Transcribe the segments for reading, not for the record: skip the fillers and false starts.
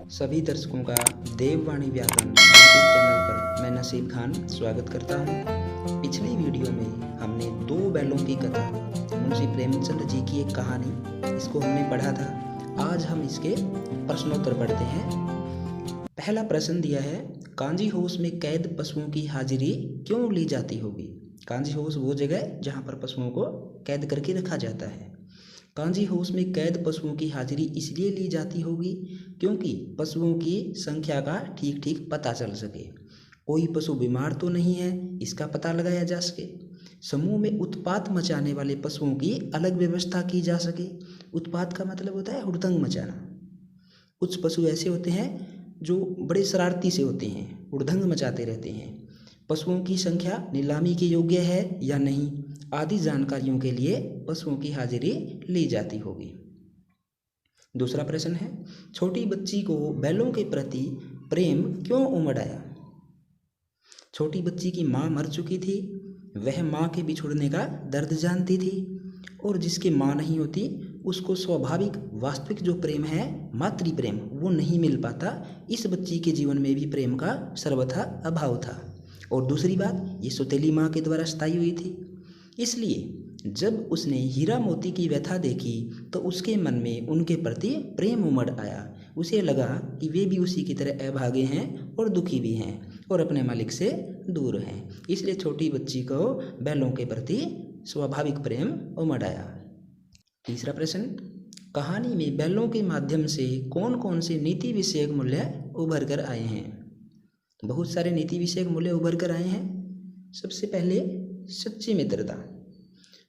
सभी दर्शकों का देववाणी व्याकरण यूट्यूब चैनल पर मैं नसीब खान स्वागत करता हूँ। पिछली वीडियो में हमने दो बैलों की कथा मुंशी प्रेमचंद जी की एक कहानी इसको हमने पढ़ा था। आज हम इसके प्रश्नोत्तर पढ़ते हैं। पहला प्रश्न दिया है, कांजी हाउस में कैद पशुओं की हाजिरी क्यों ली जाती होगी। कांजी हाउस वो जगह जहाँ पर पशुओं को कैद करके रखा जाता है। कांजी हाउस में कैद पशुओं की हाजिरी इसलिए ली जाती होगी क्योंकि पशुओं की संख्या का ठीक ठीक पता चल सके। कोई पशु बीमार तो नहीं है इसका पता लगाया जा सके। समूह में उत्पात मचाने वाले पशुओं की अलग व्यवस्था की जा सके। उत्पात का मतलब होता है हुड़दंग मचाना। कुछ पशु ऐसे होते हैं जो बड़े शरारती से होते हैं, हुड़दंग मचाते रहते हैं। पशुओं की संख्या नीलामी के योग्य है या नहीं आदि जानकारियों के लिए पशुओं की हाजिरी ली जाती होगी। दूसरा प्रश्न है, छोटी बच्ची को बैलों के प्रति प्रेम क्यों उमड़ आया। छोटी बच्ची की माँ मर चुकी थी, वह माँ के बिछुड़ने का दर्द जानती थी और जिसकी माँ नहीं होती उसको स्वाभाविक वास्तविक जो प्रेम है मातृ प्रेम वो नहीं मिल पाता। इस बच्ची के जीवन में भी प्रेम का सर्वथा अभाव था। और दूसरी बात, ये सौतेली माँ के द्वारा सताई हुई थी, इसलिए जब उसने हीरा मोती की व्यथा देखी तो उसके मन में उनके प्रति प्रेम उमड़ आया। उसे लगा कि वे भी उसी की तरह अभागे हैं और दुखी भी हैं और अपने मालिक से दूर हैं, इसलिए छोटी बच्ची को बैलों के प्रति स्वाभाविक प्रेम उमड़ आया। तीसरा प्रश्न, कहानी में बैलों के माध्यम से कौन कौन से नीति विषयक मूल्य उभर कर आए हैं। बहुत सारे नीति विषयक मूल्य उभर कर आए हैं। सबसे पहले सच्ची मित्रता।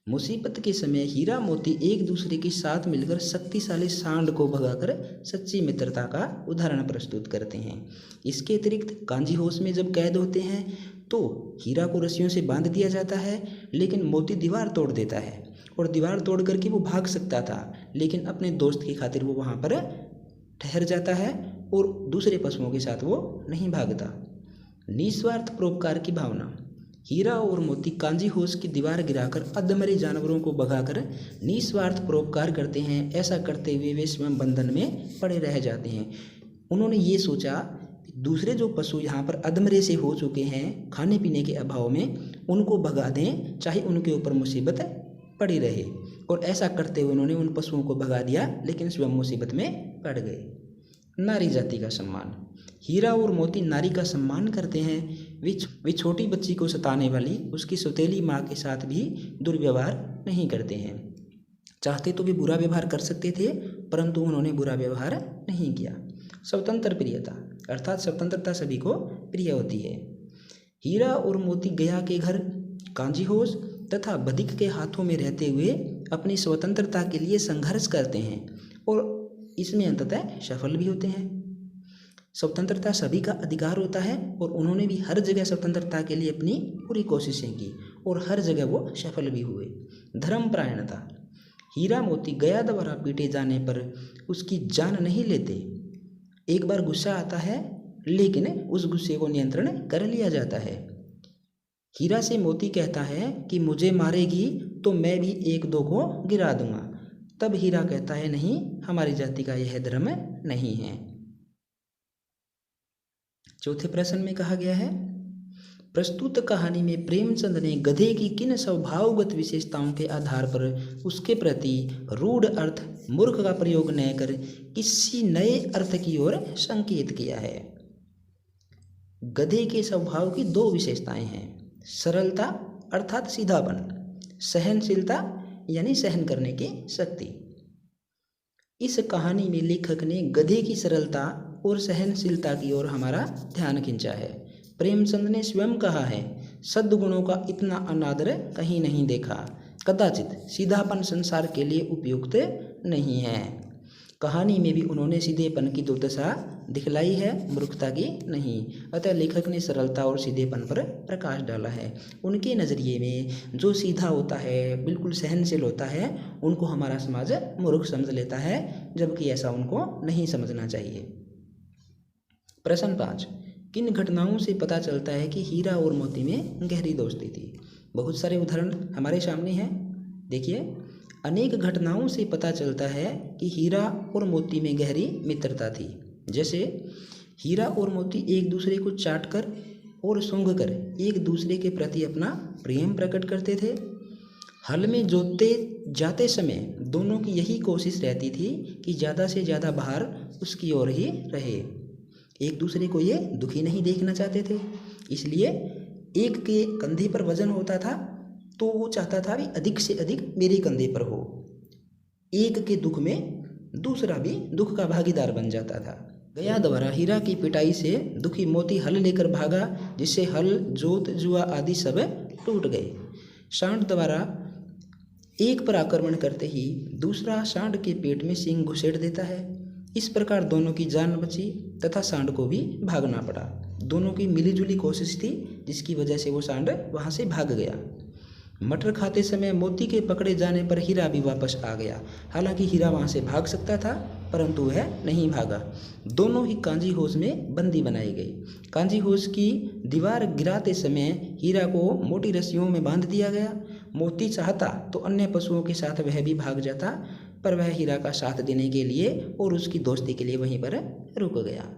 मुसीबत के समय हीरा मोती एक दूसरे के साथ मिलकर शक्तिशाली सांड को भगाकर सच्ची मित्रता का उदाहरण प्रस्तुत करते हैं। इसके अतिरिक्त कांजी हाउस में जब कैद होते हैं तो हीरा को रस्सियों से बांध दिया जाता है, लेकिन मोती दीवार तोड़ देता है और दीवार तोड़ करके वो भाग सकता था, लेकिन अपने दोस्त की खातिर वो वहाँ पर ठहर जाता है और दूसरे पशुओं के साथ वो नहीं भागता। निस्वार्थ परोपकार की भावना। हीरा और मोती कांजी हाउस की दीवार गिराकर अधमरे जानवरों को भगाकर निस्वार्थ परोपकार करते हैं। ऐसा करते हुए वे स्वयं बंधन में पड़े रह जाते हैं। उन्होंने ये सोचा दूसरे जो पशु यहाँ पर अधमरे से हो चुके हैं खाने पीने के अभाव में, उनको भगा दें चाहे उनके ऊपर मुसीबत पड़ी रहे, और ऐसा करते हुए उन्होंने उन पशुओं को भगा दिया लेकिन स्वयं मुसीबत में पड़ गए। नारी जाति का सम्मान। हीरा और मोती नारी का सम्मान करते हैं। वे छोटी बच्ची को सताने वाली उसकी सौतेली माँ के साथ भी दुर्व्यवहार नहीं करते हैं। चाहते तो वे बुरा व्यवहार कर सकते थे, परंतु उन्होंने बुरा व्यवहार नहीं किया। स्वतंत्र प्रियता, अर्थात स्वतंत्रता सभी को प्रिय होती है। हीरा और मोती गया के घर, कांजी हाउस तथा बधिक के हाथों में रहते हुए अपनी स्वतंत्रता के लिए संघर्ष करते हैं और इसमें अंततः सफल भी होते हैं। स्वतंत्रता सभी का अधिकार होता है और उन्होंने भी हर जगह स्वतंत्रता के लिए अपनी पूरी कोशिशें की और हर जगह वो सफल भी हुए। धर्मपरायणता। हीरा मोती गया द्वारा पीटे जाने पर उसकी जान नहीं लेते। एक बार गुस्सा आता है लेकिन उस गुस्से को नियंत्रण कर लिया जाता है। हीरा से मोती कहता है कि मुझे मारेगी तो मैं भी एक दो को गिरा दूंगा। तब हीरा कहता है नहीं, हमारी जाति का यह धर्म नहीं है। चौथे प्रश्न में कहा गया है, प्रस्तुत कहानी में प्रेमचंद ने गधे की किन स्वभावगत विशेषताओं के आधार पर उसके प्रति रूढ़ अर्थ मूर्ख का प्रयोग न कर किसी नए अर्थ की ओर संकेत किया है। गधे के स्वभाव की दो विशेषताएं हैं, सरलता अर्थात सीधापन, सहनशीलता यानी सहन करने की शक्ति। इस कहानी में लेखक ने गधे की सरलता और सहनशीलता की ओर हमारा ध्यान खींचा है। प्रेमचंद ने स्वयं कहा है, सद्गुणों का इतना अनादर कहीं नहीं देखा, कदाचित सीधापन संसार के लिए उपयुक्त नहीं है। कहानी में भी उन्होंने सीधेपन की दुर्दशा दिखलाई है, मूर्खता की नहीं। अतः लेखक ने सरलता और सीधेपन पर प्रकाश डाला है। उनके नज़रिए में जो सीधा होता है, बिल्कुल सहनशील होता है, उनको हमारा समाज मूर्ख समझ लेता है, जबकि ऐसा उनको नहीं समझना चाहिए। प्रश्न 5, किन घटनाओं से पता चलता है कि हीरा और मोती में गहरी दोस्ती थी। बहुत सारे उदाहरण हमारे सामने हैं, देखिए। अनेक घटनाओं से पता चलता है कि हीरा और मोती में गहरी मित्रता थी। जैसे हीरा और मोती एक दूसरे को चाट कर और सूंघ कर एक दूसरे के प्रति अपना प्रेम प्रकट करते थे। हल में जोतते जाते समय दोनों की यही कोशिश रहती थी कि ज़्यादा से ज़्यादा भार उसकी ओर ही रहे। एक दूसरे को ये दुखी नहीं देखना चाहते थे, इसलिए एक के कंधे पर वजन होता था तो वो चाहता था भी अधिक से अधिक मेरे कंधे पर हो। एक के दुख में दूसरा भी दुख का भागीदार बन जाता था। गया द्वारा हीरा की पिटाई से दुखी मोती हल लेकर भागा, जिससे हल, जोत, जुआ आदि सब टूट गए। सांड द्वारा एक पर आक्रमण करते ही दूसरा सांड के पेट में सींग घुसेड़ देता है। इस प्रकार दोनों की जान बची तथा सांड को भी भागना पड़ा। दोनों की मिलीजुली कोशिश थी, जिसकी वजह से वो सांड वहाँ से भाग गया। मटर खाते समय मोती के पकड़े जाने पर हीरा भी वापस आ गया। हालांकि हीरा वहाँ से भाग सकता था, परंतु वह नहीं भागा। दोनों ही कांजी होश में बंदी बनाई गई। कांजी होश की दीवार गिराते समय हीरा को मोटी रस्सियों में बांध दिया गया। मोती चाहता तो अन्य पशुओं के साथ वह भी भाग जाता, पर वह हीरा का साथ देने के लिए और उसकी दोस्ती के लिए वहीं पर रुक गया।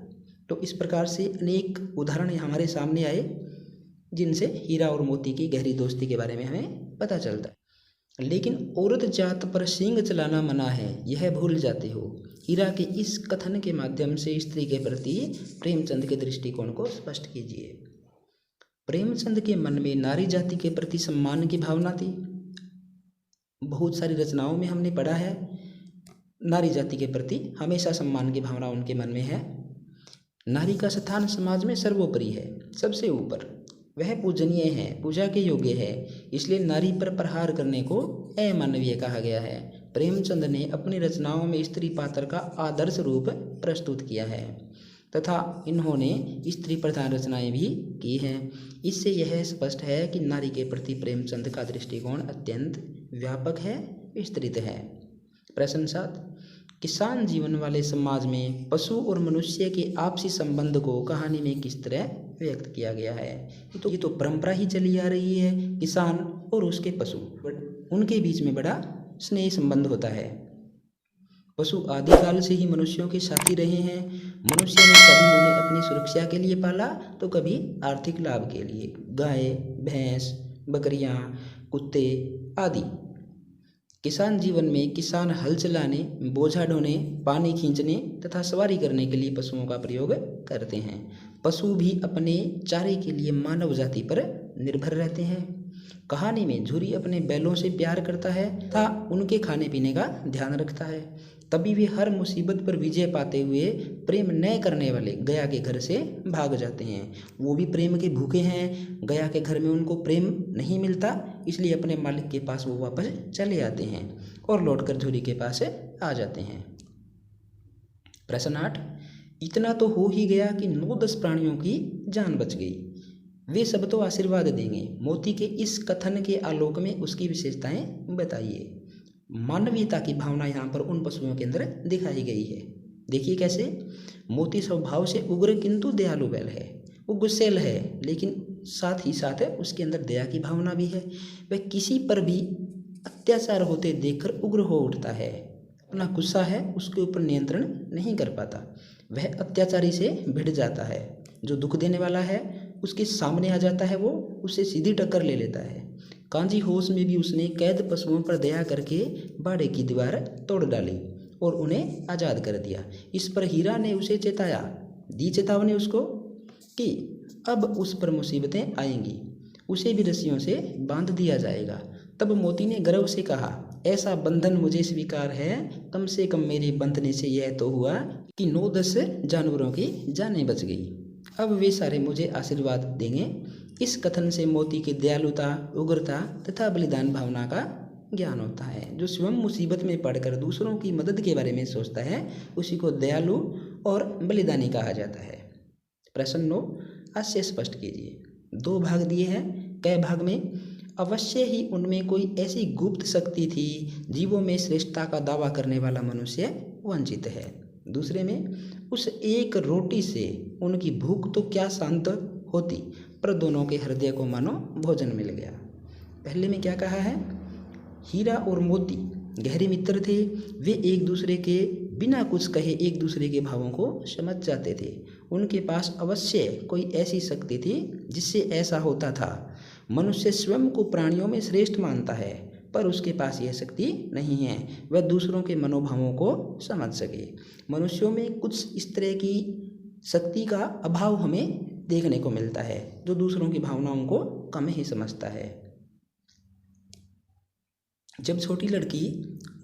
तो इस प्रकार से अनेक उदाहरण हमारे सामने आए, जिनसे हीरा और मोती की गहरी दोस्ती के बारे में हमें पता चलता है। लेकिन औरत जात पर सींग चलाना मना है, यह भूल जाते हो। हीरा के इस कथन के माध्यम से स्त्री के प्रति प्रेमचंद के दृष्टिकोण को स्पष्ट कीजिए। प्रेमचंद के मन में नारी जाति के प्रति सम्मान की भावना थी। बहुत सारी रचनाओं में हमने पढ़ा है, नारी जाति के प्रति हमेशा सम्मान की भावना उनके मन में है। नारी का स्थान समाज में सर्वोपरि है, सबसे ऊपर। वह पूजनीय है, पूजा के योग्य है, इसलिए नारी पर प्रहार करने को अमानवीय कहा गया है। प्रेमचंद ने अपनी रचनाओं में स्त्री पात्र का आदर्श रूप प्रस्तुत किया है तथा इन्होंने स्त्री प्रधान रचनाएं भी की हैं। इससे यह स्पष्ट है कि नारी के प्रति प्रेमचंद का दृष्टिकोण अत्यंत व्यापक है, विस्तृत है। प्रश्न 7, किसान जीवन वाले समाज में पशु और मनुष्य के आपसी संबंध को कहानी में किस तरह व्यक्त किया गया है? ये तो परंपरा ही चली आ रही है। किसान और उसके पशु, उनके बीच में बड़ा स्नेह संबंध होता है। पशु आदिकाल से ही मनुष्यों के साथी रहे हैं। मनुष्य ने कभी उन्हें अपनी सुरक्षा के लिए पाला तो कभी आर्थिक लाभ के लिए। गाय, भैंस, बकरियां, कुत्ते आदि। किसान जीवन में किसान हल चलाने, बोझा ढोने, पानी खींचने तथा सवारी करने के लिए पशुओं का प्रयोग करते हैं। पशु भी अपने चारे के लिए मानव जाति पर निर्भर रहते हैं। कहानी में झूरी अपने बैलों से प्यार करता है तथा उनके खाने पीने का ध्यान रखता है। तभी वे हर मुसीबत पर विजय पाते हुए प्रेम न करने वाले गया के घर से भाग जाते हैं। वो भी प्रेम के भूखे हैं। गया के घर में उनको प्रेम नहीं मिलता, इसलिए अपने मालिक के पास वो वापस चले आते हैं और लौटकर झूरी के पास आ जाते हैं। प्रश्न 8, इतना तो हो ही गया कि 9-10 प्राणियों की जान बच गई, वे सब तो आशीर्वाद देंगे। मोती के इस कथन के आलोक में उसकी विशेषताएं बताइए। मानवीयता की भावना यहाँ पर उन पशुओं के अंदर दिखाई गई है। देखिए कैसे। मोती स्वभाव से उग्र किंतु दयालु बैल है। वो गुस्सैल है, लेकिन साथ ही साथ उसके अंदर दया की भावना भी है। वह किसी पर भी अत्याचार होते देखकर उग्र हो उठता है। अपना गुस्सा है उसके ऊपर नियंत्रण नहीं कर पाता। वह अत्याचारी से भिड़ जाता है। जो दुख देने वाला है उसके सामने आ जाता है, वो उससे सीधी टक्कर ले लेता है। कांजी होश में भी उसने कैद पशुओं पर दया करके बाड़े की दीवार तोड़ डाली और उन्हें आज़ाद कर दिया। इस पर हीरा ने उसे दी चेतावनी उसको कि अब उस पर मुसीबतें आएंगी, उसे भी रस्सियों से बांध दिया जाएगा। तब मोती ने गर्व से कहा, ऐसा बंधन मुझे स्वीकार है, कम से कम मेरे बंधने से यह तो हुआ कि 9-10 जानवरों की जानें बच गई। अब वे सारे मुझे आशीर्वाद देंगे। इस कथन से मोती की दयालुता, उग्रता तथा बलिदान भावना का ज्ञान होता है। जो स्वयं मुसीबत में पड़कर दूसरों की मदद के बारे में सोचता है, उसी को दयालु और बलिदानी कहा जाता है। प्रश्न 9, हास्य स्पष्ट कीजिए। 2 भाग दिए हैं। क भाग में अवश्य ही उनमें कोई ऐसी गुप्त शक्ति थी, जीवों में श्रेष्ठता का दावा करने वाला मनुष्य वंचित है। दूसरे में, उस एक रोटी से उनकी भूख तो क्या शांत होती, पर दोनों के हृदय को मानो भोजन मिल गया। पहले में क्या कहा है, हीरा और मोती गहरे मित्र थे। वे एक दूसरे के बिना कुछ कहे एक दूसरे के भावों को समझ जाते थे। उनके पास अवश्य कोई ऐसी शक्ति थी जिससे ऐसा होता था। मनुष्य स्वयं को प्राणियों में श्रेष्ठ मानता है, पर उसके पास यह शक्ति नहीं है वह दूसरों के मनोभावों को समझ सके। मनुष्यों में कुछ इस तरह की शक्ति का अभाव हमें देखने को मिलता है, जो दूसरों की भावनाओं को कम ही समझता है। जब छोटी लड़की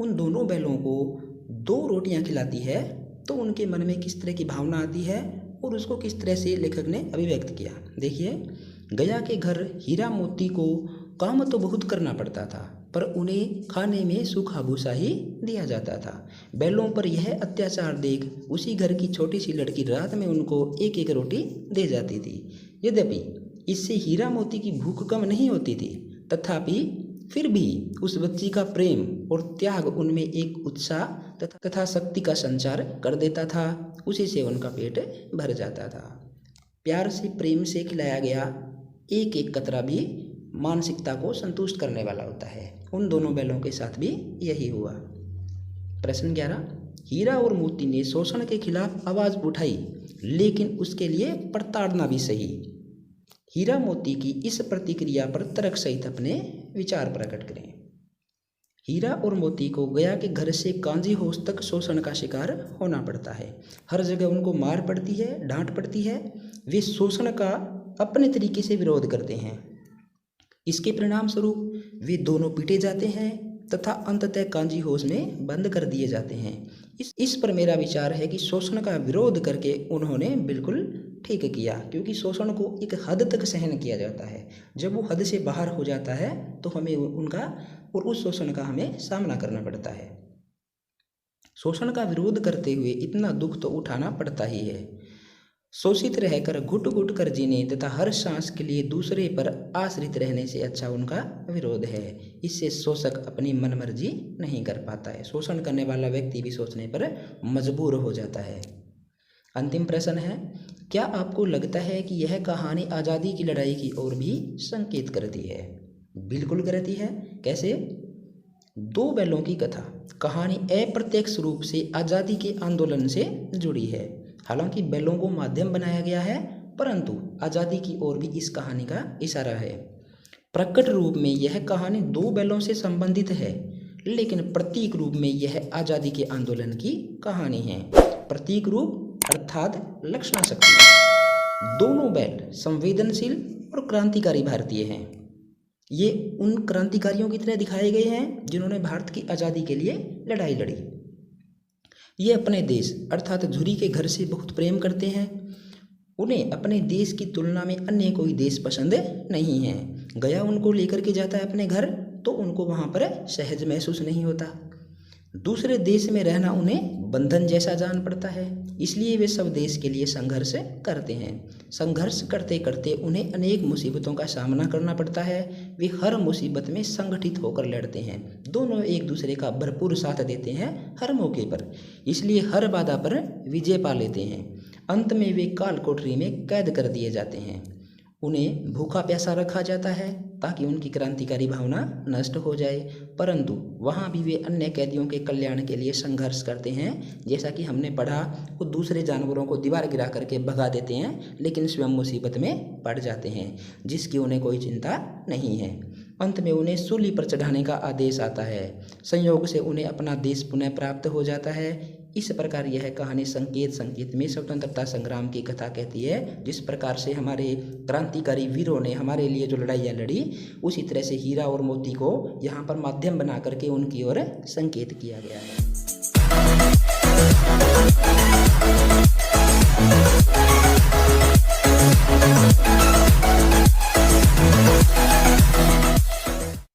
उन दोनों बैलों को 2 रोटियां खिलाती है तो उनके मन में किस तरह की भावना आती है और उसको किस तरह से लेखक ने अभिव्यक्त किया। देखिए, गया के घर हीरा मोती को काम तो बहुत करना पड़ता था, पर उन्हें खाने में सूखा भूसा ही दिया जाता था। बैलों पर यह अत्याचार देख उसी घर की छोटी सी लड़की रात में उनको एक एक रोटी दे जाती थी। यद्यपि इससे हीरा मोती की भूख कम नहीं होती थी, तथापि फिर भी उस बच्ची का प्रेम और त्याग उनमें एक उत्साह तथा शक्ति का संचार कर देता था। उसी से उनका पेट भर जाता था। प्यार से, प्रेम से खिलाया गया एक एक कतरा भी मानसिकता को संतुष्ट करने वाला होता है। उन दोनों बैलों के साथ भी यही हुआ। प्रश्न 11, हीरा और मोती ने शोषण के खिलाफ आवाज उठाई, लेकिन उसके लिए प्रताड़ना भी सही। हीरा मोती की इस प्रतिक्रिया पर तर्क सहित अपने विचार प्रकट करें। हीरा और मोती को गया के घर से कांजी होश तक शोषण का शिकार होना पड़ता है। हर जगह उनको मार पड़ती है, डांट पड़ती है। वे शोषण का अपने तरीके से विरोध करते हैं। इसके परिणाम स्वरूप वे दोनों पीटे जाते हैं तथा अंततः कांजी होश में बंद कर दिए जाते हैं। इस पर मेरा विचार है कि शोषण का विरोध करके उन्होंने बिल्कुल ठीक किया, क्योंकि शोषण को एक हद तक सहन किया जाता है। जब वो हद से बाहर हो जाता है तो हमें उनका और उस शोषण का हमें सामना करना पड़ता है। शोषण का विरोध करते हुए इतना दुख तो उठाना पड़ता ही है। शोषित रहकर घुट घुट कर जीने तथा हर सांस के लिए दूसरे पर आश्रित रहने से अच्छा उनका विरोध है। इससे शोषक अपनी मनमर्जी नहीं कर पाता है। शोषण करने वाला व्यक्ति भी सोचने पर मजबूर हो जाता है। अंतिम प्रश्न है, क्या आपको लगता है कि यह कहानी आज़ादी की लड़ाई की ओर भी संकेत करती है? बिल्कुल करती है। कैसे? 2 बैलों की कहानी अप्रत्यक्ष रूप से आज़ादी के आंदोलन से जुड़ी है। हालांकि बैलों को माध्यम बनाया गया है, परंतु आज़ादी की ओर भी इस कहानी का इशारा है। प्रकट रूप में यह कहानी 2 बैलों से संबंधित है, लेकिन प्रतीक रूप में यह आज़ादी के आंदोलन की कहानी है। प्रतीक रूप अर्थात लक्षणा शक्ति। दोनों बैल संवेदनशील और क्रांतिकारी भारतीय हैं। ये उन क्रांतिकारियों की तरह दिखाए गए हैं जिन्होंने भारत की आज़ादी के लिए लड़ाई लड़ी। ये अपने देश अर्थात झुरी के घर से बहुत प्रेम करते हैं। उन्हें अपने देश की तुलना में अन्य कोई देश पसंद नहीं है। गया उनको लेकर के जाता है अपने घर, तो उनको वहाँ पर सहज महसूस नहीं होता। दूसरे देश में रहना उन्हें बंधन जैसा जान पड़ता है। इसलिए वे सब देश के लिए संघर्ष करते हैं। संघर्ष करते करते उन्हें अनेक मुसीबतों का सामना करना पड़ता है। वे हर मुसीबत में संगठित होकर लड़ते हैं। दोनों एक दूसरे का भरपूर साथ देते हैं हर मौके पर, इसलिए हर बाधा पर विजय पा लेते हैं। अंत में वे काल कोठरी में कैद कर दिए जाते हैं। उन्हें भूखा प्यासा रखा जाता है ताकि उनकी क्रांतिकारी भावना नष्ट हो जाए, परंतु वहाँ भी वे अन्य कैदियों के कल्याण के लिए संघर्ष करते हैं। जैसा कि हमने पढ़ा, वो दूसरे जानवरों को दीवार गिरा करके भगा देते हैं, लेकिन स्वयं मुसीबत में पड़ जाते हैं, जिसकी उन्हें कोई चिंता नहीं है। अंत में उन्हें सूली पर चढ़ाने का आदेश आता है। संयोग से उन्हें अपना देश पुनः प्राप्त हो जाता है। इस प्रकार यह कहानी संकेत में स्वतंत्रता संग्राम की कथा कहती है। जिस प्रकार से हमारे क्रांतिकारी वीरों ने हमारे लिए जो लड़ाइयाँ लड़ी, उसी तरह से हीरा और मोती को यहाँ पर माध्यम बना करके उनकी ओर संकेत किया गया है।